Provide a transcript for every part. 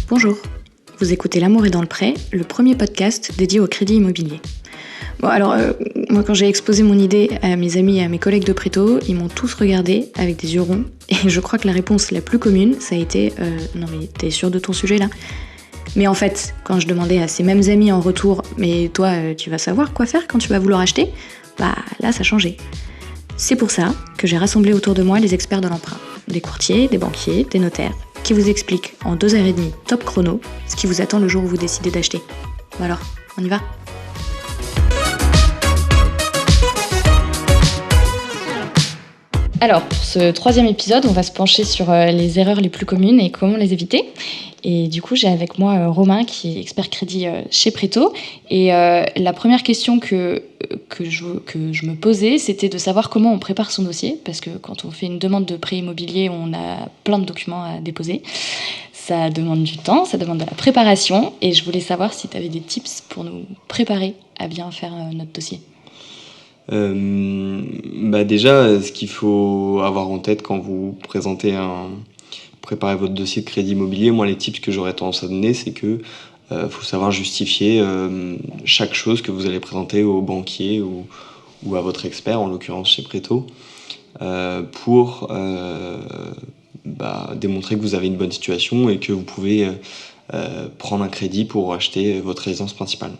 Bonjour, vous écoutez L'amour est dans le prêt, le premier podcast dédié au crédit immobilier. Moi quand j'ai exposé mon idée à mes amis et à mes collègues de Préto, ils m'ont tous regardé avec des yeux ronds et je crois que la réponse la plus commune, ça a été « Non mais t'es sûr de ton sujet là ?» Mais en fait, quand je demandais à ces mêmes amis en retour « Mais toi, tu vas savoir quoi faire quand tu vas vouloir acheter ?» Là ça changeait. C'est pour ça que j'ai rassemblé autour de moi les experts de l'emprunt. Des courtiers, des banquiers, des notaires, qui vous expliquent en 2h30 top chrono ce qui vous attend le jour où vous décidez d'acheter. Bon alors, on y va ? Alors, pour ce troisième épisode, on va se pencher sur les erreurs les plus communes et comment les éviter. Et du coup, j'ai avec moi Romain, qui est expert crédit chez Préto. Et la première question que je me posais, c'était de savoir comment on prépare son dossier. Parce que quand on fait une demande de prêt immobilier, on a plein de documents à déposer. Ça demande du temps, ça demande de la préparation. Et je voulais savoir si tu avais des tips pour nous préparer à bien faire notre dossier. Déjà, ce qu'il faut avoir en tête quand vous préparez votre dossier de crédit immobilier, moi les tips que j'aurais tendance à donner, c'est que faut savoir justifier chaque chose que vous allez présenter au banquier ou à votre expert, en l'occurrence chez Préto, pour démontrer que vous avez une bonne situation et que vous pouvez prendre un crédit pour acheter votre résidence principale.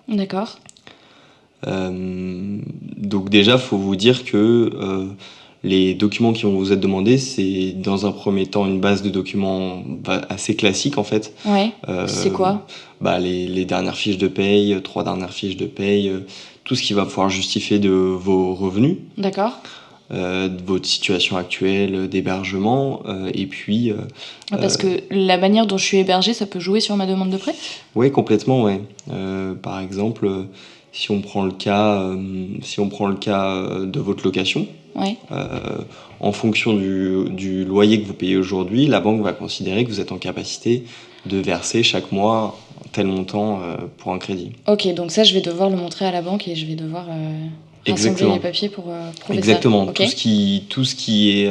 D'accord. Donc déjà, faut vous dire que les documents qui vont vous être demandés, c'est dans un premier temps une base de documents assez classique en fait. Ouais, c'est quoi ? Les dernières fiches de paye, 3 dernières fiches de paye, tout ce qui va pouvoir justifier de vos revenus. D'accord. De votre situation actuelle d'hébergement, et puis... Parce que la manière dont je suis hébergée, ça peut jouer sur ma demande de prêt ? Oui, complètement, ouais. Par exemple... Si on prend le cas de votre location, ouais. En fonction du loyer que vous payez aujourd'hui, la banque va considérer que vous êtes en capacité de verser chaque mois tel montant pour un crédit. Ok, donc ça, je vais devoir le montrer à la banque et je vais devoir rassembler les papiers pour prouver Exactement. ça. Okay. Tout ce qui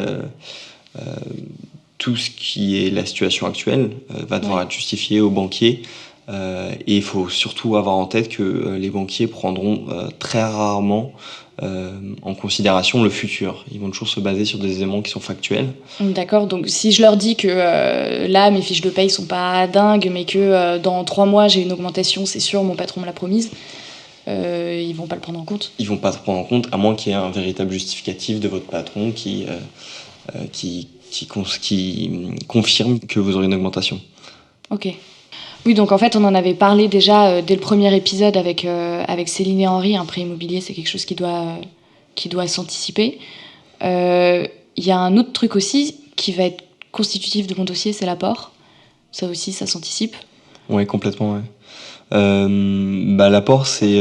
est la situation actuelle va devoir être justifié au banquier. Et il faut surtout avoir en tête que les banquiers prendront très rarement en considération le futur. Ils vont toujours se baser sur des éléments qui sont factuels. D'accord, donc si je leur dis que là, mes fiches de paye sont pas dingues, mais que dans 3 mois, j'ai une augmentation, c'est sûr, mon patron me l'a promise, ils vont pas le prendre en compte ? Ils vont pas le prendre en compte, à moins qu'il y ait un véritable justificatif de votre patron qui confirme que vous aurez une augmentation. Ok. Oui, donc en fait, on en avait parlé déjà dès le premier épisode avec Céline et Henri. Un prêt immobilier, c'est quelque chose qui doit s'anticiper. Il y a un autre truc aussi qui va être constitutif de mon dossier, c'est l'apport. Ça aussi, ça s'anticipe. Oui, complètement, ouais. L'apport, c'est,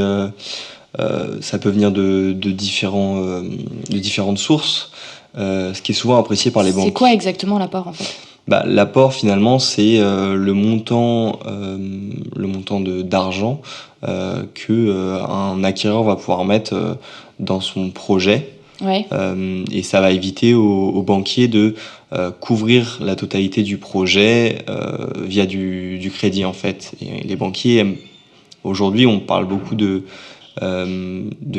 ça peut venir de différentes sources, ce qui est souvent apprécié par les banques. C'est quoi exactement l'apport, en fait ? L'apport, finalement, c'est le montant d'argent qu'un acquéreur va pouvoir mettre dans son projet. Ouais. Et ça va éviter aux banquiers de couvrir la totalité du projet via du crédit, en fait. Et les banquiers, aujourd'hui, on parle beaucoup de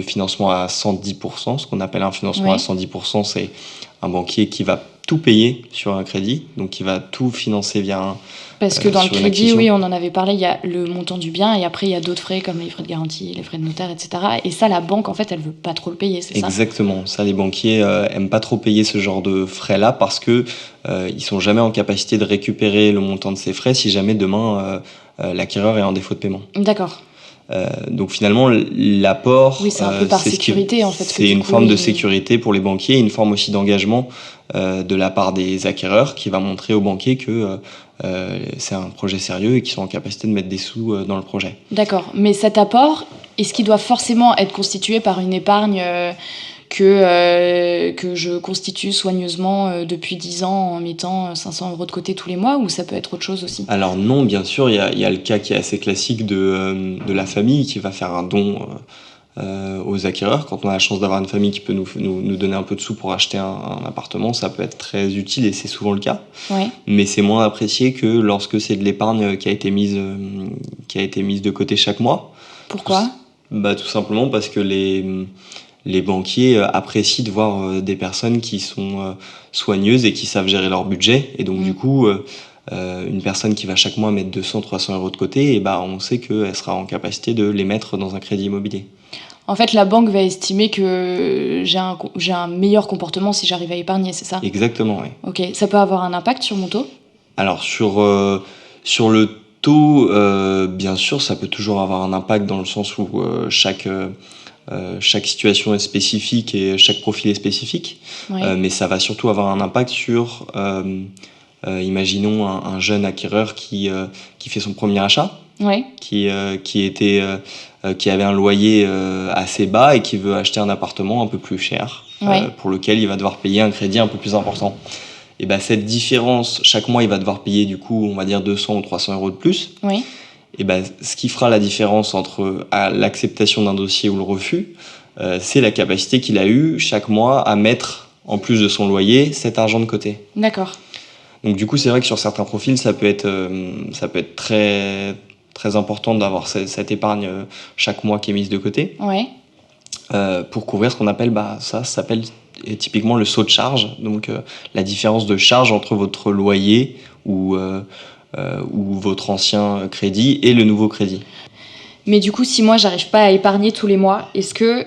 financement à 110%. Ce qu'on appelle un financement à 110%, c'est un banquier qui va tout payer sur un crédit, donc qui va tout financer via parce que dans le crédit, oui, on en avait parlé, il y a le montant du bien et après il y a d'autres frais comme les frais de garantie, les frais de notaire, etc. Et ça, la banque, en fait, elle veut pas trop le payer, c'est ça ? Exactement. Ça, les banquiers aiment pas trop payer ce genre de frais-là parce que ils sont jamais en capacité de récupérer le montant de ces frais si jamais demain l'acquéreur est en défaut de paiement. D'accord. Donc finalement, l'apport, oui, c'est un peu par sécurité en fait. C'est une forme de sécurité pour les banquiers, une forme aussi d'engagement de la part des acquéreurs qui va montrer aux banquiers que c'est un projet sérieux et qu'ils sont en capacité de mettre des sous dans le projet. D'accord, mais cet apport, est-ce qu'il doit forcément être constitué par une épargne que je constitue soigneusement depuis 10 ans en mettant 500 € de côté tous les mois, ou ça peut être autre chose aussi ? Alors non, bien sûr, il y a le cas qui est assez classique de la famille qui va faire un don aux acquéreurs. Quand on a la chance d'avoir une famille qui peut nous donner un peu de sous pour acheter un appartement, ça peut être très utile et c'est souvent le cas. Ouais. Mais c'est moins apprécié que lorsque c'est de l'épargne qui a été mise de côté chaque mois. Pourquoi ? Tout simplement parce que les banquiers apprécient de voir des personnes qui sont soigneuses et qui savent gérer leur budget. Et donc, du coup, une personne qui va chaque mois mettre 200-300 euros de côté, et on sait qu'elle sera en capacité de les mettre dans un crédit immobilier. En fait, la banque va estimer que j'ai un meilleur comportement si j'arrive à épargner, c'est ça ? Exactement, oui. Ok, ça peut avoir un impact sur mon taux ? Alors, sur le taux, bien sûr, ça peut toujours avoir un impact dans le sens où chaque situation est spécifique et chaque profil est spécifique. Ouais. Mais ça va surtout avoir un impact sur, imaginons un jeune acquéreur qui fait son premier achat, Ouais. qui avait un loyer assez bas et qui veut acheter un appartement un peu plus cher, Ouais. pour lequel il va devoir payer un crédit un peu plus important. Et cette différence, chaque mois, il va devoir payer du coup, on va dire 200 ou 300 euros de plus. Oui. Et ce qui fera la différence entre l'acceptation d'un dossier ou le refus, c'est la capacité qu'il a eue chaque mois à mettre, en plus de son loyer, cet argent de côté. D'accord. Donc du coup, c'est vrai que sur certains profils, ça peut être très, très important d'avoir cette épargne chaque mois qui est mise de côté. Ouais. Pour couvrir ce qu'on appelle, ça s'appelle typiquement le saut de charge, donc la différence de charge entre votre loyer ou votre ancien crédit et le nouveau crédit. Mais du coup, si moi, j'arrive pas à épargner tous les mois, est-ce que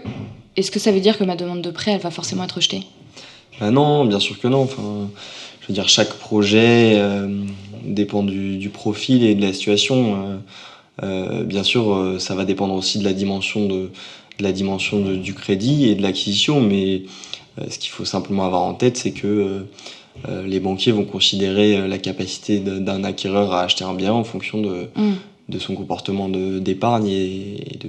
ça veut dire que ma demande de prêt, elle va forcément être rejetée ? Non, bien sûr que non. Enfin, je veux dire, chaque projet dépend du profil et de la situation. Bien sûr, ça va dépendre aussi de la dimension du crédit et de l'acquisition, mais ce qu'il faut simplement avoir en tête, c'est que les banquiers vont considérer la capacité d'un acquéreur à acheter un bien en fonction de son comportement d'épargne et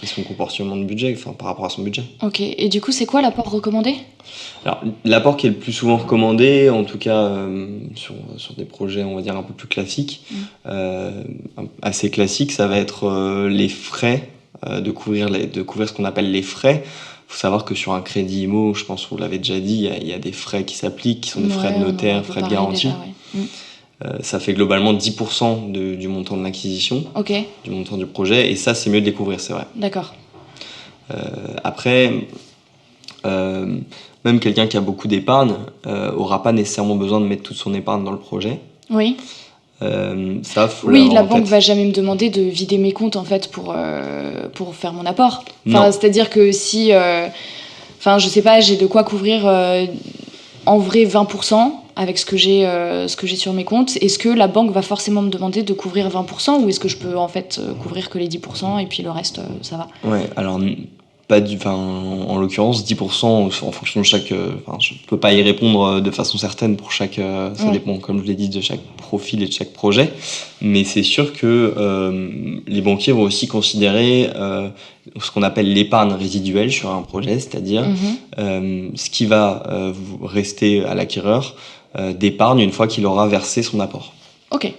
son comportement de budget, enfin par rapport à son budget. Ok, et du coup, c'est quoi l'apport recommandé ? Alors, l'apport qui est le plus souvent recommandé, en tout cas sur des projets, on va dire, un peu plus classiques, assez classiques, ça va être les frais, de couvrir ce qu'on appelle les frais. Il faut savoir que sur un crédit IMO, je pense que vous l'avez déjà dit, il y a des frais qui s'appliquent, qui sont des frais de notaire, frais de garantie. Déjà, ouais. Ça fait globalement 10% du montant de l'acquisition, du montant du projet, et ça, c'est mieux de les couvrir, c'est vrai. D'accord. Après, même quelqu'un qui a beaucoup d'épargne aura pas nécessairement besoin de mettre toute son épargne dans le projet. Oui. Ça, faut oui, la en banque tête. va jamais me demander de vider mes comptes en fait pour faire mon apport. Non. C'est-à-dire que si, je sais pas, j'ai de quoi couvrir en vrai 20% avec ce que j'ai sur mes comptes. Est-ce que la banque va forcément me demander de couvrir 20% ou est-ce que je peux en fait couvrir que les 10% et puis le reste ça va ? Ouais, alors en l'occurrence 10% en fonction de chaque. Je peux pas y répondre de façon certaine pour chaque. Ça dépend, comme je l'ai dit, de chaque profil et de chaque projet. Mais c'est sûr que les banquiers vont aussi considérer ce qu'on appelle l'épargne résiduelle sur un projet, c'est-à-dire ce qui va rester à l'acquéreur d'épargne une fois qu'il aura versé son apport. Ok.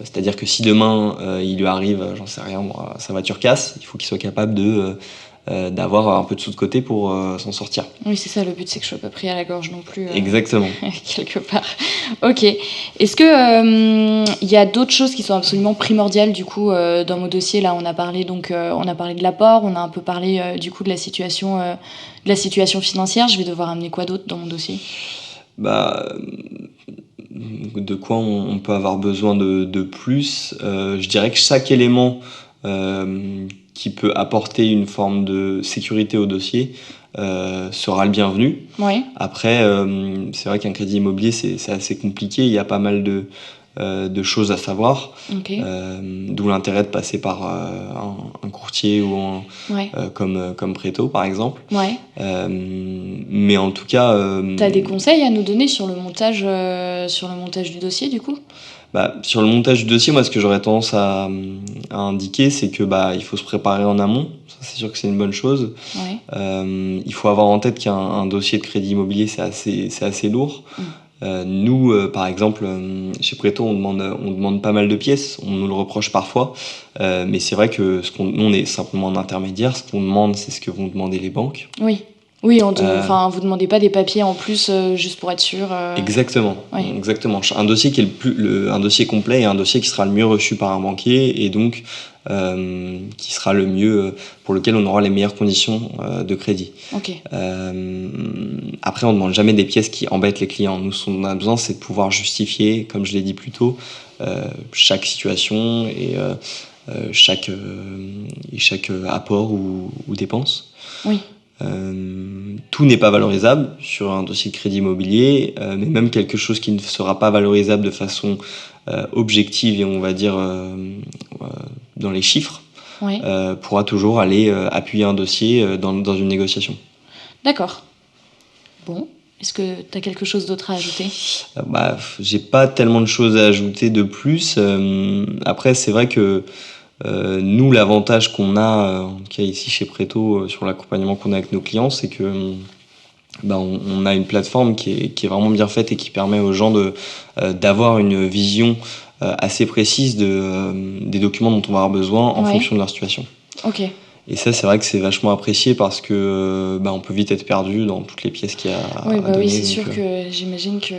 C'est-à-dire que si demain il lui arrive, j'en sais rien, sa voiture casse, il faut qu'il soit capable d'avoir un peu de sous de côté pour s'en sortir. Oui, c'est ça, le but c'est que je sois pas pris à la gorge non plus. Exactement. Quelque part. Ok. Est-ce que il y a d'autres choses qui sont absolument primordiales du coup dans mon dossier ? Là, on a parlé de l'apport, on a un peu parlé du coup de la situation financière. Je vais devoir amener quoi d'autre dans mon dossier ? De quoi on peut avoir besoin de plus. Je dirais que chaque élément qui peut apporter une forme de sécurité au dossier sera le bienvenu. Ouais. Après, c'est vrai qu'un crédit immobilier, c'est assez compliqué. Il y a pas mal de choses à savoir. Okay. D'où l'intérêt de passer par un courtier ou comme Préto, par exemple. Ouais. Mais en tout cas... T'as des conseils à nous donner sur le montage du dossier, du coup ? Sur le montage du dossier, moi, ce que j'aurais tendance à indiquer, c'est que il faut se préparer en amont. Ça, c'est sûr que c'est une bonne chose. Ouais. Il faut avoir en tête qu'un dossier de crédit immobilier, c'est assez lourd. Nous, par exemple, chez Préto, on demande pas mal de pièces, on nous le reproche parfois, mais c'est vrai que nous, on est simplement un intermédiaire. Ce qu'on demande, c'est ce que vont demander les banques. Oui. Oui, vous demandez pas des papiers en plus juste pour être sûr. Exactement, Oui. exactement. Un dossier qui est un dossier complet et un dossier qui sera le mieux reçu par un banquier et donc qui sera le mieux, pour lequel on aura les meilleures conditions de crédit. Ok. Après, on ne demande jamais des pièces qui embêtent les clients. Nous, ce qu'on a besoin, c'est de pouvoir justifier, comme je l'ai dit plus tôt, chaque situation et chaque apport ou dépense. Oui. Tout n'est pas valorisable sur un dossier de crédit immobilier, mais même quelque chose qui ne sera pas valorisable de façon objective et on va dire dans les chiffres, Oui. pourra toujours aller appuyer un dossier dans une négociation. D'accord. Bon, est-ce que tu as quelque chose d'autre à ajouter ? J'ai pas tellement de choses à ajouter de plus. Après, c'est vrai que nous, l'avantage qu'on a, en tout cas ici chez Préto, sur l'accompagnement qu'on a avec nos clients, c'est que on a une plateforme qui est vraiment bien faite et qui permet aux gens d'avoir une vision assez précise des documents dont on va avoir besoin en fonction de leur situation. Ok. Et ça, c'est vrai que c'est vachement apprécié parce que on peut vite être perdu dans toutes les pièces qu'il y a à donner. Oui, c'est sûr que j'imagine que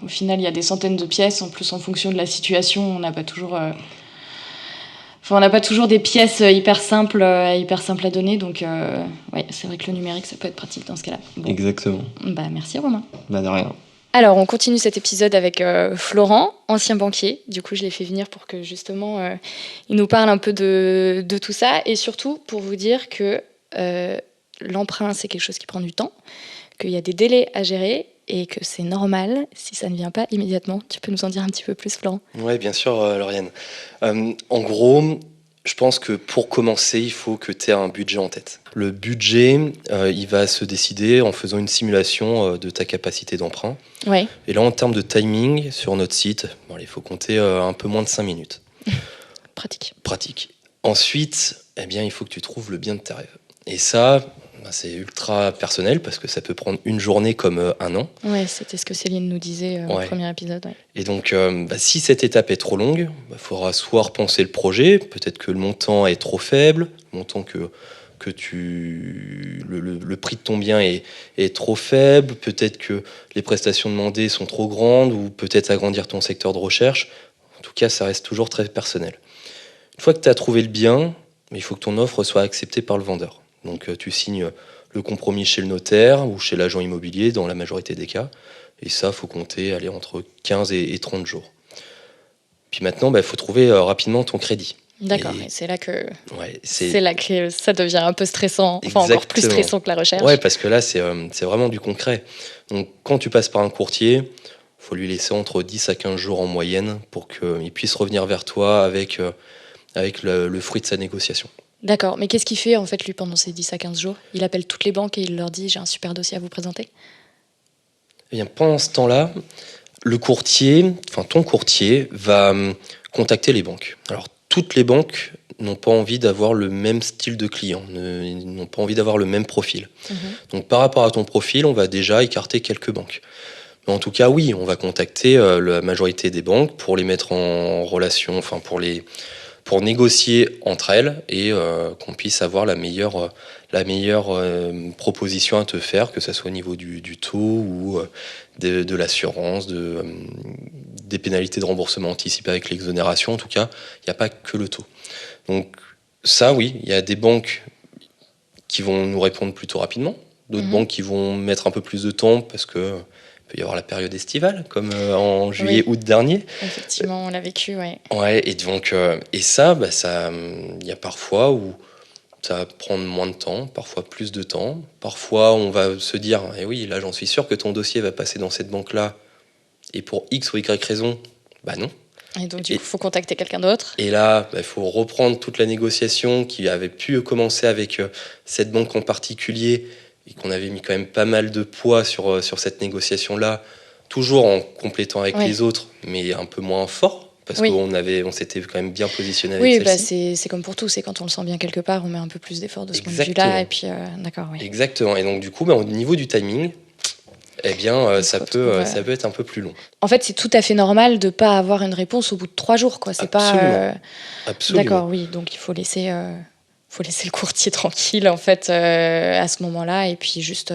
au final, il y a des centaines de pièces. En plus, en fonction de la situation, on n'a pas toujours... on n'a pas toujours des pièces hyper simples à donner. Donc, c'est vrai que le numérique, ça peut être pratique dans ce cas-là. Bon. Exactement. Merci Romain. De rien. Alors, on continue cet épisode avec Florent, ancien banquier. Du coup, je l'ai fait venir pour que justement, il nous parle un peu de tout ça. Et surtout, pour vous dire que l'emprunt, c'est quelque chose qui prend du temps, qu'il y a des délais à gérer et que c'est normal si ça ne vient pas immédiatement. Tu peux nous en dire un petit peu plus, Florent ? Oui, bien sûr, Lauriane. En gros, je pense que pour commencer, il faut que tu aies un budget en tête. Le budget, il va se décider en faisant une simulation de ta capacité d'emprunt. Ouais. Et là, en termes de timing, sur notre site, il faut compter un peu moins de 5 minutes. Pratique. Ensuite, il faut que tu trouves le bien de tes rêves. Et ça, c'est ultra personnel parce que ça peut prendre une journée comme un an. Ouais, c'était ce que Céline nous disait au premier épisode. Ouais. Et donc, si cette étape est trop longue, faudra soit repenser le projet, peut-être que le montant est trop faible, le montant le prix de ton bien est trop faible, peut-être que les prestations demandées sont trop grandes, ou peut-être agrandir ton secteur de recherche. En tout cas, ça reste toujours très personnel. Une fois que tu as trouvé le bien, il faut que ton offre soit acceptée par le vendeur. Donc tu signes le compromis chez le notaire ou chez l'agent immobilier dans la majorité des cas. Et ça, il faut compter entre 15 et 30 jours. Puis maintenant, faut trouver rapidement ton crédit. D'accord, et c'est là que ça devient un peu stressant, encore plus stressant que la recherche. Ouais, parce que là, c'est vraiment du concret. Donc quand tu passes par un courtier, il faut lui laisser entre 10 à 15 jours en moyenne pour qu'il puisse revenir vers toi avec le fruit de sa négociation. D'accord, mais qu'est-ce qu'il fait en fait lui pendant ces 10 à 15 jours ? Il appelle toutes les banques et il leur dit « j'ai un super dossier à vous présenter ». Eh bien, pendant ce temps-là, ton courtier va contacter les banques. Alors, toutes les banques n'ont pas envie d'avoir le même style de client, n'ont pas envie d'avoir le même profil. Donc, par rapport à ton profil, on va déjà écarter quelques banques. Mais en tout cas, oui, on va contacter la majorité des banques pour les mettre en relation, pour négocier entre elles et qu'on puisse avoir la meilleure proposition à te faire, que ce soit au niveau du taux ou de l'assurance, des pénalités de remboursement anticipé avec l'exonération. En tout cas, il n'y a pas que le taux. Donc ça, oui, il y a des banques qui vont nous répondre plutôt rapidement, d'autres banques qui vont mettre un peu plus de temps parce que peut y avoir la période estivale, comme en juillet-août dernier. Effectivement, on l'a vécu, ouais. Ouais, et donc, ça, il y a parfois où ça va prendre moins de temps, parfois plus de temps. Parfois, on va se dire, oui, là, j'en suis sûr que ton dossier va passer dans cette banque-là, et pour X ou Y raison, non. Et donc, du coup, il faut contacter quelqu'un d'autre. Et là, il faut reprendre toute la négociation qui avait pu commencer avec cette banque en particulier, et qu'on avait mis quand même pas mal de poids sur cette négociation-là, toujours en complétant avec les autres, mais un peu moins fort, parce qu'on s'était quand même bien positionné avec celle-ci. Oui, c'est comme pour tout, c'est quand on le sent bien quelque part, on met un peu plus d'efforts de ce point de vue-là, et puis d'accord, oui. Exactement, et donc du coup, au niveau du timing, eh bien, On se ça retrouve, peut être un peu plus long. En fait, c'est tout à fait normal de pas avoir une réponse au bout de 3 jours, quoi. C'est pas. Absolument. Absolument. D'accord, oui. Donc il faut laisser le courtier tranquille, en fait, à ce moment-là, et puis juste.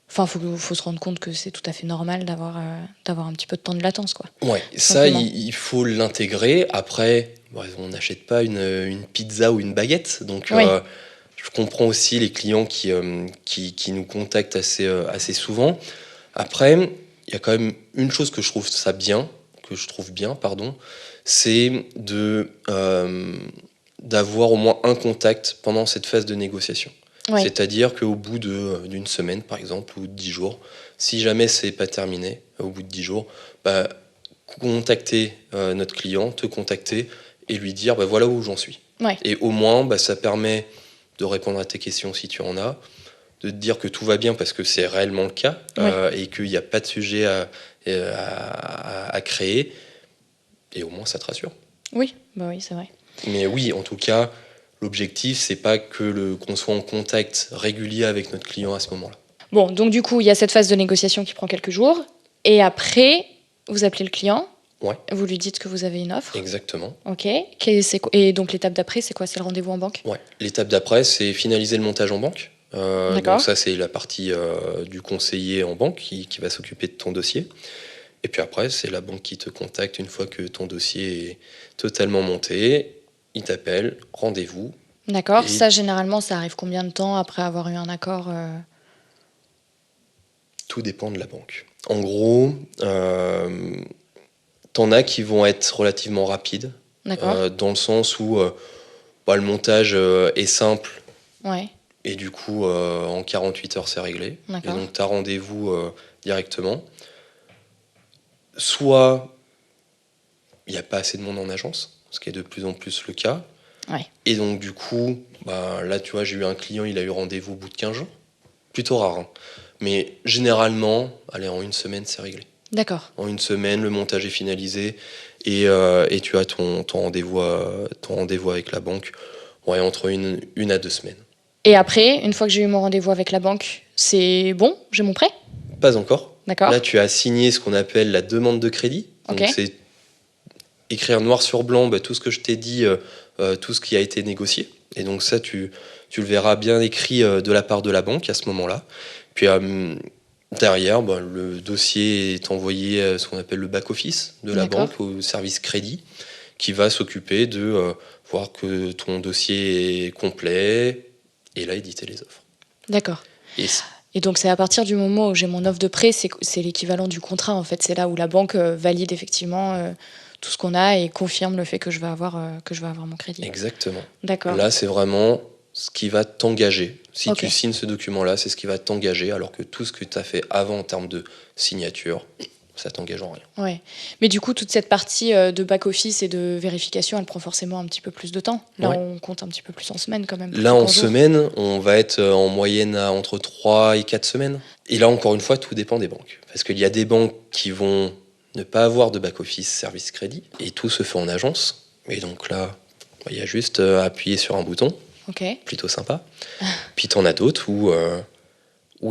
Enfin, faut se rendre compte que c'est tout à fait normal d'avoir un petit peu de temps de latence, quoi. Ouais, ça, Simplement. il faut l'intégrer. Après, bon, on n'achète pas une pizza ou une baguette. Donc, Oui. je comprends aussi les clients qui nous contactent assez souvent. Après, il y a quand même une chose que je trouve bien, pardon, c'est d'avoir au moins un contact pendant cette phase de négociation. Oui. C'est-à-dire qu'au bout d'une semaine, par exemple, ou de 10 jours, si jamais c'est pas terminé, au bout de 10 jours, bah, contacter notre client, te contacter et lui dire bah, voilà où j'en suis. Ouais. Et au moins, bah, ça permet de répondre à tes questions si tu en as, de te dire que tout va bien parce que c'est réellement le cas et qu'il n'y a pas de sujet à créer. Et au moins, ça te rassure. Oui, bah oui, c'est vrai. Mais oui, en tout cas, l'objectif, c'est pas qu'on soit en contact régulier avec notre client à ce moment-là. Bon, donc du coup, il y a cette phase de négociation qui prend quelques jours. Et après, vous appelez le client. Ouais. Vous lui dites que vous avez une offre. Exactement. Ok. Et donc l'étape d'après, c'est quoi? C'est le rendez-vous en banque? Ouais. L'étape d'après, c'est finaliser le montage en banque. D'accord. Donc ça, c'est la partie du conseiller en banque qui va s'occuper de ton dossier. Et puis après, c'est la banque qui te contacte une fois que ton dossier est totalement monté. Il t'appelle, rendez-vous. D'accord. Et- Ça, généralement, ça arrive combien de temps après avoir eu un accord Tout dépend de la banque. En gros, t'en as qui vont être relativement rapides, D'accord. dans le sens où le montage est simple Ouais. et du coup, en 48 heures, c'est réglé. Et D'accord. donc, tu as rendez-vous directement. Soit il n'y a pas assez de monde en agence, ce qui est de plus en plus le cas. Ouais. Et donc, du coup, là, tu vois, j'ai eu un client, il a eu rendez-vous au bout de 15 jours. Plutôt rare, hein. Mais généralement, allez, en une semaine, c'est réglé. D'accord. En une semaine, le montage est finalisé et tu as ton rendez-vous avec la banque entre une à 2 semaines. Et après, une fois que j'ai eu mon rendez-vous avec la banque, c'est bon? J'ai mon prêt? Pas encore. D'accord. Là, tu as signé ce qu'on appelle la demande de crédit. Donc, Ok. c'est écrire noir sur blanc tout ce que je t'ai dit, tout ce qui a été négocié. Et donc, ça, tu le verras bien écrit de la part de la banque à ce moment-là. Puis, derrière, le dossier est envoyé à ce qu'on appelle le back-office de la D'accord. banque, au service crédit, qui va s'occuper de voir que ton dossier est complet et là, éditer les offres. D'accord. Et Et donc, c'est à partir du moment où j'ai mon offre de prêt, c'est l'équivalent du contrat, en fait. C'est là où la banque valide effectivement tout ce qu'on a et confirme le fait que je vais avoir mon crédit. exactement. D'accord. Là, c'est vraiment ce qui va t'engager. Si Ok. tu signes ce document-là, c'est ce qui va t'engager, alors que tout ce que tu as fait avant en termes de signature, ça t'engage en rien. Ouais. Mais du coup, toute cette partie de back-office et de vérification, elle prend forcément un petit peu plus de temps. Là, Ouais. on compte un petit peu plus en semaine quand même. Là, plutôt en qu'en jours. semaine, on va être en moyenne à entre 3 et 4 semaines. Et là, encore une fois, tout dépend des banques. Parce qu'il y a des banques qui vont ne pas avoir de back-office service crédit, et tout se fait en agence. Et donc là, il y a juste à appuyer sur un bouton, Ok. plutôt sympa. Puis t'en as d'autres où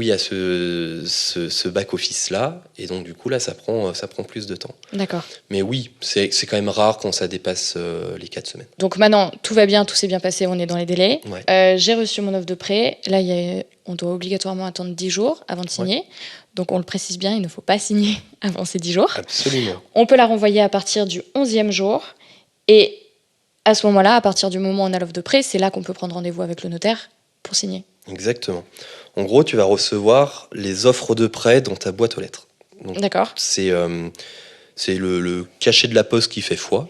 il y a ce back-office-là, et donc du coup, là, ça prend plus de temps. D'accord. Mais oui, c'est quand même rare quand ça dépasse les 4 semaines. Donc maintenant, tout va bien, tout s'est bien passé, on est dans les délais. Ouais. J'ai reçu mon offre de prêt. Là, on doit obligatoirement attendre 10 jours avant de signer. Ouais. Donc on le précise bien, il ne faut pas signer avant ces 10 jours. Absolument. On peut la renvoyer à partir du 11e jour. Et à ce moment-là, à partir du moment où on a l'offre de prêt, c'est là qu'on peut prendre rendez-vous avec le notaire pour signer. Exactement. En gros, tu vas recevoir les offres de prêt dans ta boîte aux lettres. Donc, d'accord. C'est le cachet de la poste qui fait foi.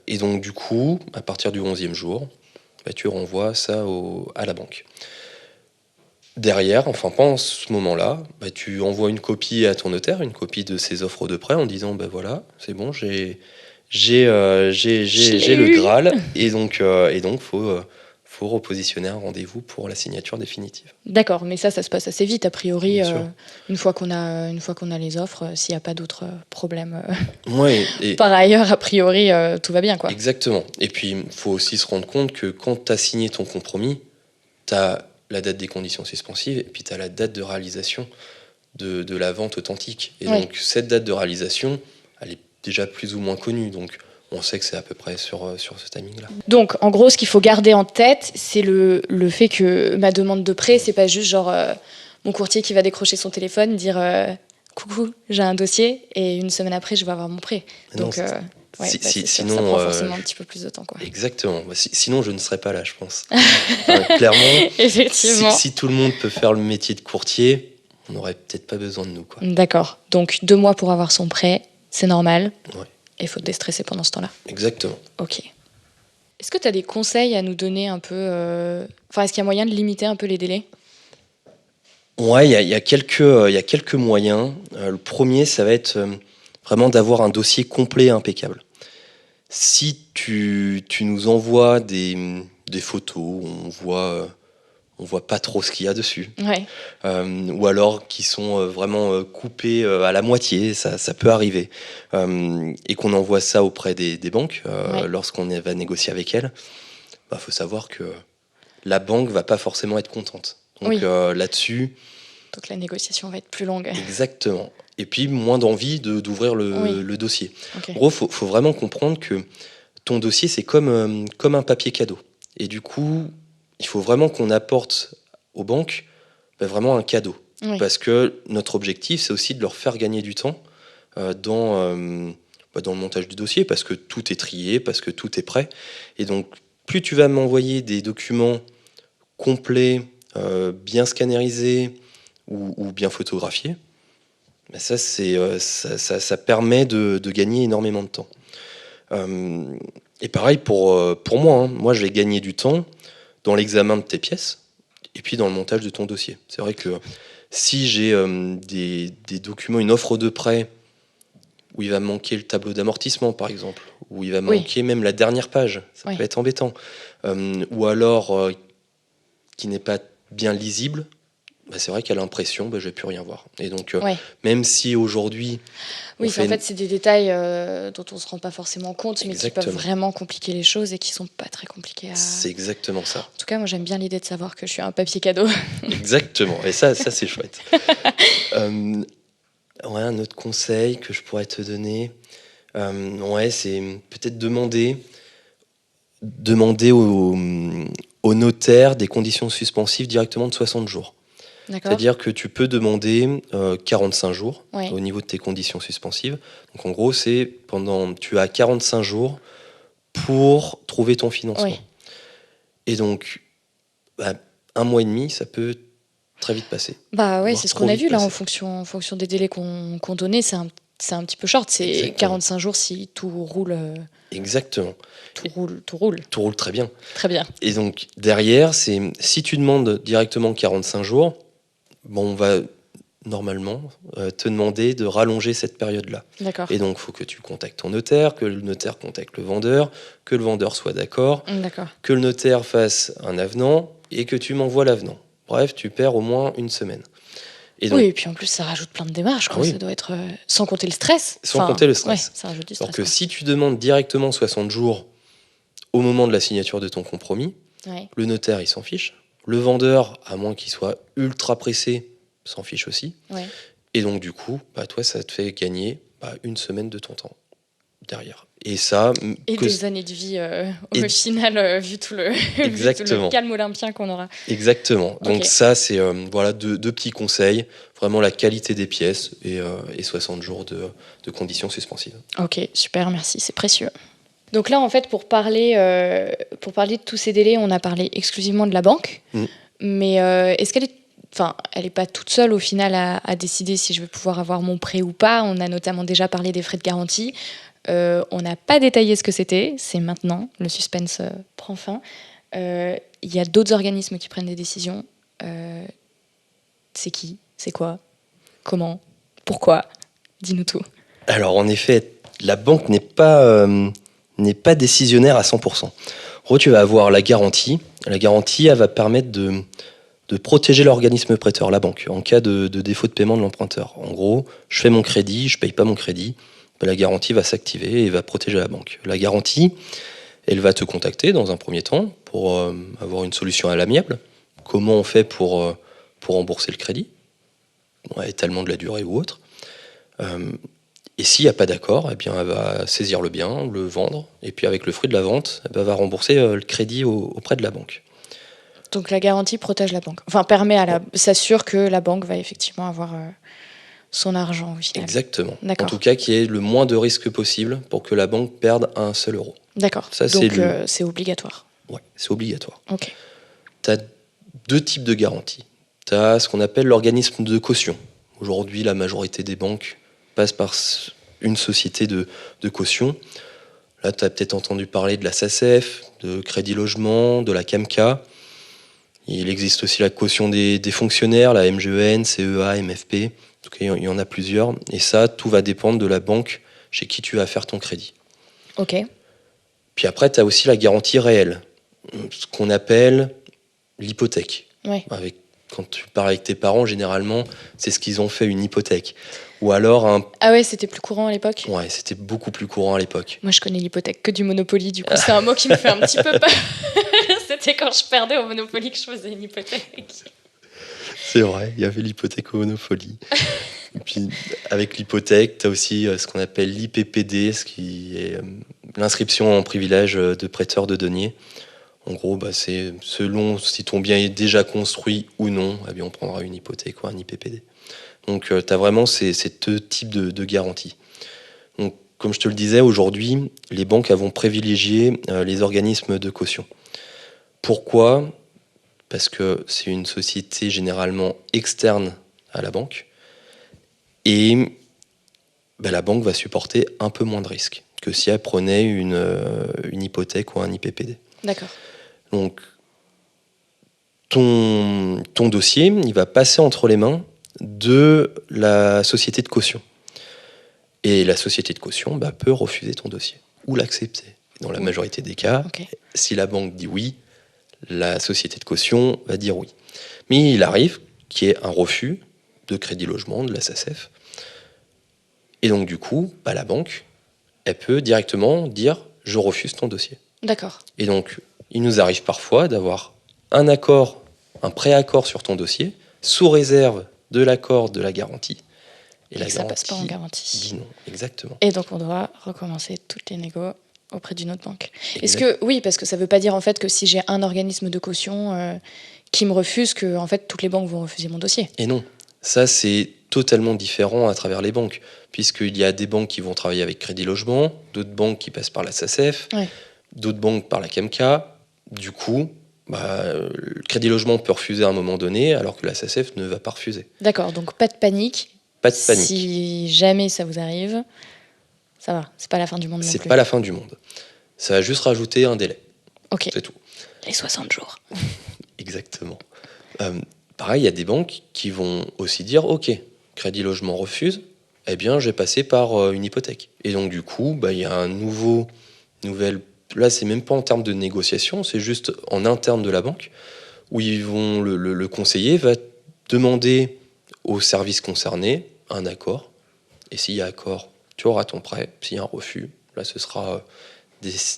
Et donc, du coup, à partir du 11e jour, tu renvoies ça à la banque. Derrière, pendant ce moment-là, tu envoies une copie à ton notaire, une copie de ces offres de prêt en disant voilà, c'est bon, j'ai le Graal. Et donc, faut repositionner un rendez-vous pour la signature définitive. D'accord, mais ça se passe assez vite, a priori, Bien sûr. une fois qu'on a les offres, s'il n'y a pas d'autres problèmes. Ouais, Par ailleurs, a priori, tout va bien, quoi. Exactement. Et puis, il faut aussi se rendre compte que quand tu as signé ton compromis, tu as la date des conditions suspensives et puis tu as la date de réalisation de la vente authentique. Et Oui. donc, cette date de réalisation, elle est déjà plus ou moins connue. Donc, on sait que c'est à peu près sur ce timing-là. Donc, en gros, ce qu'il faut garder en tête, c'est le fait que ma demande de prêt, c'est pas juste genre mon courtier qui va décrocher son téléphone, dire coucou, j'ai un dossier, et une semaine après, je vais avoir mon prêt. Non, Donc, sinon, ça prend forcément un petit peu plus de temps, quoi. Exactement. Sinon, je ne serais pas là, je pense. Clairement, Effectivement. si tout le monde peut faire le métier de courtier, on n'aurait peut-être pas besoin de nous, quoi. D'accord. Donc, 2 mois pour avoir son prêt, c'est normal. Ouais. Et il faut te déstresser pendant ce temps-là. Exactement. Ok. Est-ce que tu as des conseils à nous donner un peu est-ce qu'il y a moyen de limiter un peu les délais ? Ouais, il y a quelques moyens. Le premier, ça va être vraiment d'avoir un dossier complet et impeccable. Si tu nous envoies des photos où on voit pas trop ce qu'il y a dessus, Ouais. ou alors qui sont vraiment coupés à la moitié, ça peut arriver, et qu'on envoie ça auprès des banques lorsqu'on va négocier avec elles, faut savoir que la banque va pas forcément être contente. Donc là-dessus... Donc la négociation va être plus longue. Exactement. Et puis moins d'envie d'ouvrir le dossier. Okay. En gros, faut vraiment comprendre que ton dossier, c'est comme un papier cadeau. Et du coup, il faut vraiment qu'on apporte aux banques vraiment un cadeau. Oui. Parce que notre objectif, c'est aussi de leur faire gagner du temps dans le montage du dossier, parce que tout est trié, parce que tout est prêt. Et donc, plus tu vas m'envoyer des documents complets, bien scannérisés ou bien photographiés, ça permet de gagner énormément de temps. Et pareil pour moi. Hein. Moi, je vais gagner du temps dans l'examen de tes pièces et puis dans le montage de ton dossier. C'est vrai que si j'ai des documents, une offre de prêt où il va me manquer le tableau d'amortissement, par exemple, où il va me manquer même la dernière page, ça peut être embêtant, ou alors qui n'est pas bien lisible, c'est vrai qu'à l'impression, je vais plus rien voir. Et donc, même si aujourd'hui... Oui, en fait, c'est des détails dont on ne se rend pas forcément compte, mais qui peuvent vraiment compliquer les choses et qui ne sont pas très compliqués à... C'est exactement ça. En tout cas, moi, j'aime bien l'idée de savoir que je suis un papier cadeau. Exactement. Et ça c'est chouette. Un autre conseil que je pourrais te donner, c'est peut-être demander au notaire des conditions suspensives directement de 60 jours. D'accord. C'est-à-dire que tu peux demander 45 jours au niveau de tes conditions suspensives. Donc en gros, tu as 45 jours pour trouver ton financement. Oui. Et donc, 1 mois et demi, ça peut très vite passer. C'est ce qu'on a vu là en fonction des délais qu'on donnait. C'est un petit peu short. C'est exactement. 45 jours si tout roule. Exactement. Tout roule. Tout roule très bien. Très bien. Et donc derrière, si tu demandes directement 45 jours, on va normalement te demander de rallonger cette période-là. D'accord. Et donc, il faut que tu contactes ton notaire, que le notaire contacte le vendeur, que le vendeur soit d'accord, que le notaire fasse un avenant et que tu m'envoies l'avenant. Bref, tu perds au moins 1 semaine. Et donc, et puis en plus, ça rajoute plein de démarches. Ça doit être sans compter le stress. Sans compter le stress. Ça rajoute du stress. Alors que si tu demandes directement 60 jours au moment de la signature de ton compromis, le notaire, il s'en fiche. Le vendeur, à moins qu'il soit ultra pressé, s'en fiche aussi. Ouais. Et donc, du coup, toi, ça te fait gagner 1 semaine de ton temps derrière. Et ça... des années de vie, au final, vu tout le calme olympien qu'on aura. Exactement. Donc ça, c'est deux petits conseils. Vraiment la qualité des pièces et 60 jours de conditions suspensives. Ok, super, merci, c'est précieux. Donc là, en fait, pour parler de tous ces délais, on a parlé exclusivement de la banque. Mais est-ce qu'elle est... elle n'est pas toute seule au final à décider si je vais pouvoir avoir mon prêt ou pas. On a notamment déjà parlé des frais de garantie. On n'a pas détaillé ce que c'était. C'est maintenant. Le suspense prend fin. Il y a d'autres organismes qui prennent des décisions. C'est qui ? C'est quoi ? Comment ? Pourquoi ? Dis-nous tout. Alors, en effet, la banque n'est pas décisionnaire à 100%. En gros, tu vas avoir la garantie. La garantie, elle va permettre de protéger l'organisme prêteur, la banque, en cas de défaut de paiement de l'emprunteur. En gros, je fais mon crédit, je ne paye pas mon crédit, la garantie va s'activer et va protéger la banque. La garantie, elle va te contacter dans un premier temps pour avoir une solution à l'amiable. Comment on fait pour rembourser le crédit ? étalement de la durée ou autre. Et s'il n'y a pas d'accord, eh bien, elle va saisir le bien, le vendre, et puis avec le fruit de la vente, elle va rembourser le crédit auprès de la banque. Donc la garantie protège la banque. Enfin, permet s'assure que la banque va effectivement avoir son argent au final. Exactement. D'accord. En tout cas, qu'il y ait le moins de risques possible pour que la banque perde un seul euro. D'accord. Ça, donc c'est obligatoire. Ouais, c'est obligatoire. Ok. Tu as 2 types de garanties. Tu as ce qu'on appelle l'organisme de caution. Aujourd'hui, la majorité des banques passent par une société de caution. Là, tu as peut-être entendu parler de la SACEF, de Crédit Logement, de la CAMCA. Il existe aussi la caution des fonctionnaires, la MGEN, CEA, MFP. En tout cas, il y en a plusieurs. Et ça, tout va dépendre de la banque chez qui tu vas faire ton crédit. Ok. Puis après, tu as aussi la garantie réelle, ce qu'on appelle l'hypothèque. Ouais. Quand tu parles avec tes parents, généralement, c'est ce qu'ils ont fait, une hypothèque. Ou alors Ah ouais, c'était plus courant à l'époque ? Ouais, c'était beaucoup plus courant à l'époque. Moi, je connais l'hypothèque que du Monopoly, du coup, c'est un mot qui me fait un petit peu peur. C'était quand je perdais au Monopoly que je faisais une hypothèque. C'est vrai, il y avait l'hypothèque au Monopoly. Et puis, avec l'hypothèque, tu as aussi ce qu'on appelle l'IPPD, ce qui est l'inscription en privilège de prêteur de deniers. En gros, c'est selon si ton bien est déjà construit ou non, eh bien, on prendra une hypothèque ou un IPPD. Donc, tu as vraiment ces 2 types de garanties. Donc, comme je te le disais, aujourd'hui, les banques vont privilégier les organismes de caution. Pourquoi ? Parce que c'est une société généralement externe à la banque. Et la banque va supporter un peu moins de risques que si elle prenait une hypothèque ou un IPPD. D'accord. Donc, ton dossier, il va passer entre les mains de la société de caution. Et la société de caution peut refuser ton dossier ou l'accepter. Dans la majorité des cas, si la banque dit oui, la société de caution va dire oui. Mais il arrive qu'il y ait un refus de Crédit Logement, de la SACEF. Et donc, du coup, la banque, elle peut directement dire « je refuse ton dossier ». D'accord. Et donc, il nous arrive parfois d'avoir un accord, un préaccord sur ton dossier, sous réserve de l'accord de la garantie. Et la ça passe pas en garantie. Dit non, exactement. Et donc, on doit recommencer toutes les négos auprès d'une autre banque. Est-ce que, oui, parce que ça veut pas dire en fait que si j'ai un organisme de caution qui me refuse, que en fait toutes les banques vont refuser mon dossier. Et non, ça c'est totalement différent à travers les banques, puisqu'il y a des banques qui vont travailler avec Crédit Logement, d'autres banques qui passent par la SACEF, d'autres banques par la CAMCA. Du coup, le Crédit Logement peut refuser à un moment donné, alors que la SACEF ne va pas refuser. D'accord, donc pas de panique. Pas de panique. Si jamais ça vous arrive, ça va, c'est pas la fin du monde non plus. C'est pas la fin du monde. Ça va juste rajouter un délai. Ok. C'est tout. Les 60 jours. Exactement. Pareil, il y a des banques qui vont aussi dire « Ok, Crédit Logement refuse, eh bien, je vais passer par une hypothèque. » Et donc, du coup, il y a un nouvelle... Là, c'est même pas en termes de négociation, c'est juste en interne de la banque, où ils vont, le conseiller va demander au service concerné un accord. Et s'il y a accord, tu auras ton prêt. S'il y a un refus, là, ce sera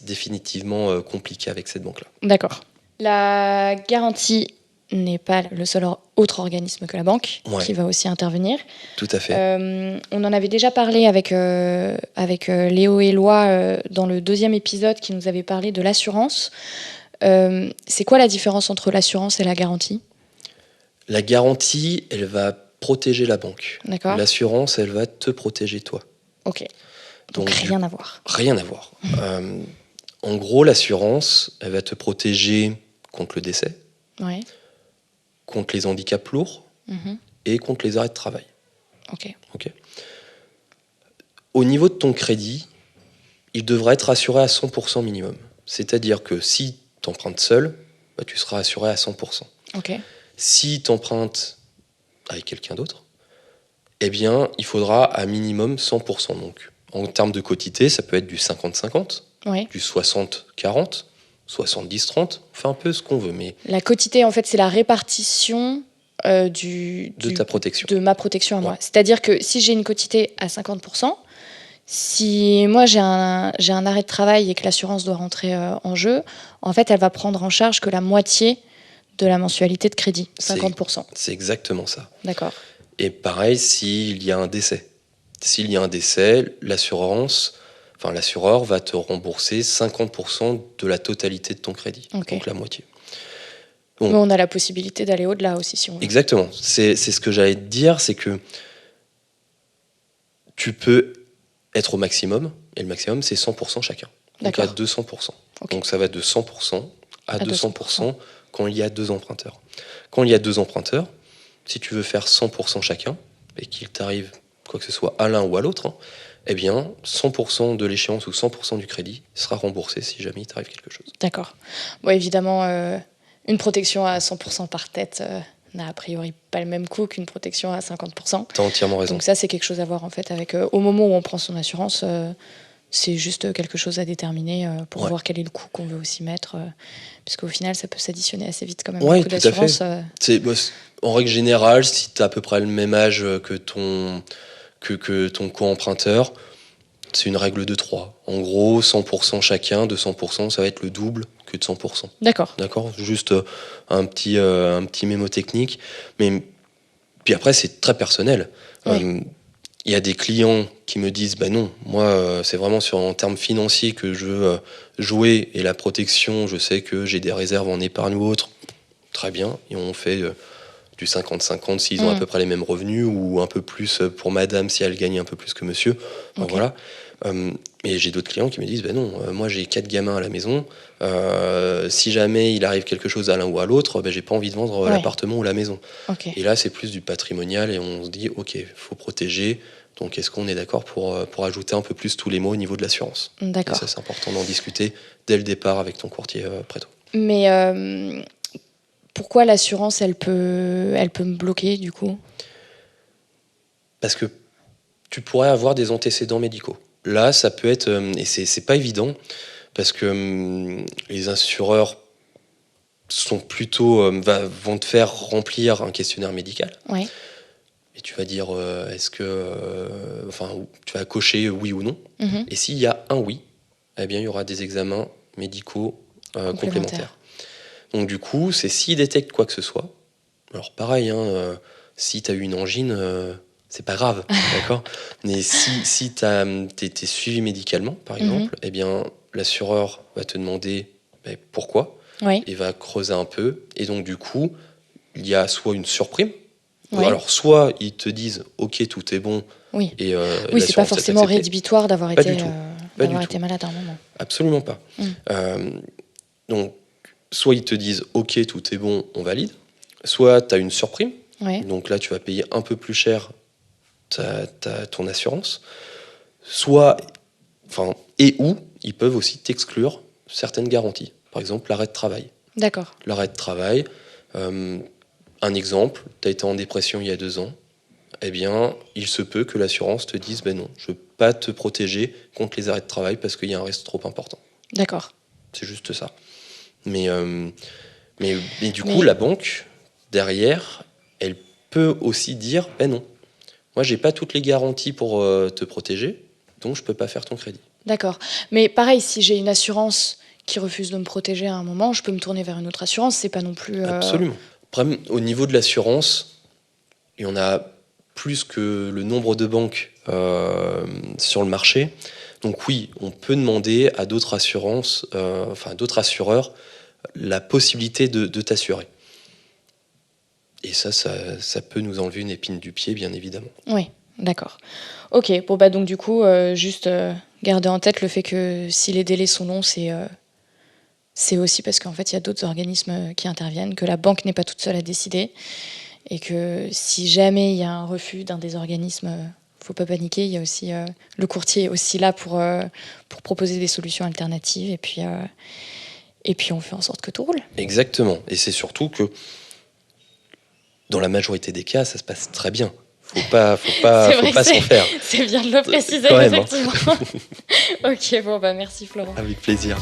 définitivement compliqué avec cette banque-là. D'accord. La garantie n'est pas le seul autre organisme que la banque qui va aussi intervenir. Tout à fait. On en avait déjà parlé avec Léo et Loi dans le 2e épisode qui nous avait parlé de l'assurance. C'est quoi la différence entre l'assurance et la garantie ? La garantie, elle va protéger la banque. D'accord. L'assurance, elle va te protéger toi. Ok. Donc rien à voir. Rien à voir. En gros, l'assurance, elle va te protéger contre le décès, contre les handicaps lourds et contre les arrêts de travail. Ok. Au niveau de ton crédit, il devra être assuré à 100% minimum. C'est-à-dire que si tu empruntes seul, tu seras assuré à 100%. Ok. Si tu empruntes avec quelqu'un d'autre, eh bien, il faudra à minimum 100%. Donc, en termes de quotité, ça peut être du 50-50, du 60-40, 70-30, on fait un peu ce qu'on veut. Mais la quotité, en fait, c'est la répartition de ta protection. De ma protection à moi. C'est-à-dire que si j'ai une quotité à 50%, si moi j'ai un arrêt de travail et que l'assurance doit rentrer en jeu, en fait, elle va prendre en charge que la moitié de la mensualité de crédit, 50%. C'est exactement ça. D'accord. Et pareil, s'il y a un décès. S'il y a un décès, l'assureur va te rembourser 50% de la totalité de ton crédit, donc la moitié. Bon. Mais on a la possibilité d'aller au-delà aussi, si on veut. Exactement. C'est ce que j'allais te dire, c'est que tu peux être au maximum, et le maximum, c'est 100% chacun. Donc à 200%. Donc ça va de 100% à 200% quand il y a 2 emprunteurs. Quand il y a 2 emprunteurs, si tu veux faire 100% chacun, et qu'il t'arrive quoi que ce soit à l'un ou à l'autre, eh bien 100% de l'échéance ou 100% du crédit sera remboursé si jamais il t'arrive quelque chose. D'accord. Bon, évidemment, une protection à 100% par tête n'a a priori pas le même coût qu'une protection à 50%. T'as entièrement raison. Donc ça, c'est quelque chose à voir en fait avec au moment où on prend son assurance. C'est juste quelque chose à déterminer pour voir quel est le coût qu'on veut aussi mettre. Puisqu'au final, ça peut s'additionner assez vite quand même. Oui, le coût d'assurance. En règle générale, si tu as à peu près le même âge que ton co-emprunteur, c'est une règle de 3. En gros, 100% chacun, de 100%, ça va être le double que de 100%. D'accord. Juste un petit mémo technique. Mais puis après, c'est très personnel. Oui. Il y a des clients qui me disent non, moi c'est vraiment en termes financiers que je veux jouer, et la protection, je sais que j'ai des réserves en épargne ou autre. Très bien, et on fait du 50-50 s'ils ont à peu près les mêmes revenus, ou un peu plus pour madame si elle gagne un peu plus que monsieur. Voilà. Et j'ai d'autres clients qui me disent non, moi j'ai 4 gamins à la maison, si jamais il arrive quelque chose à l'un ou à l'autre, j'ai pas envie de vendre l'appartement ou la maison. Et là c'est plus du patrimonial, et on se dit ok, faut protéger. Donc est-ce qu'on est d'accord pour ajouter un peu plus tous les mots au niveau de l'assurance? D'accord. Et ça, c'est important d'en discuter dès le départ avec ton courtier Préto. Mais pourquoi l'assurance elle peut me bloquer du coup? Parce que tu pourrais avoir des antécédents médicaux. Là, ça peut être, et c'est pas évident, parce que les assureurs sont plutôt vont te faire remplir un questionnaire médical. Oui. Et tu vas dire est-ce que tu vas cocher oui ou non. Et s'il y a un oui, eh bien il y aura des examens médicaux complémentaires. Donc du coup, c'est s'ils détectent quoi que ce soit. Alors pareil, si tu as eu une angine, c'est pas grave, d'accord. Mais si t'es suivi médicalement, par exemple, eh bien l'assureur va te demander pourquoi, et va creuser un peu. Et donc du coup, il y a soit une surprime. Alors soit ils te disent ok, tout est bon. Oui, c'est pas forcément rédhibitoire d'avoir été malade à un moment. Absolument pas. Donc soit ils te disent ok, tout est bon, on valide. Soit tu as une surprime. Donc là tu vas payer un peu plus cher ton assurance. Soit, ou ils peuvent aussi t'exclure certaines garanties. Par exemple, l'arrêt de travail. D'accord. L'arrêt de travail, un exemple, tu as été en dépression il y a 2 ans, eh bien, il se peut que l'assurance te dise non, je ne peux pas te protéger contre les arrêts de travail parce qu'il y a un risque trop important. D'accord. C'est juste ça. Mais du coup, la banque, derrière, elle peut aussi dire non, moi, j'ai pas toutes les garanties pour te protéger, donc je peux pas faire ton crédit. D'accord. Mais pareil, si j'ai une assurance qui refuse de me protéger à un moment, je peux me tourner vers une autre assurance. C'est pas non plus. Absolument. Après, au niveau de l'assurance, il y en a plus que le nombre de banques sur le marché. Donc oui, on peut demander à d'autres assurances, d'autres assureurs, la possibilité de t'assurer. Et ça peut nous enlever une épine du pied, bien évidemment. Oui, d'accord. Ok, donc du coup, juste garder en tête le fait que si les délais sont longs, c'est aussi parce qu'en fait, il y a d'autres organismes qui interviennent, que la banque n'est pas toute seule à décider, et que si jamais il y a un refus d'un des organismes, faut pas paniquer, il y a aussi le courtier est aussi là pour proposer des solutions alternatives, et puis on fait en sorte que tout roule. Exactement, et c'est surtout que dans la majorité des cas, ça se passe très bien. Faut pas s'en faire. C'est bien de le préciser, effectivement. Ok, merci Florent. Avec plaisir.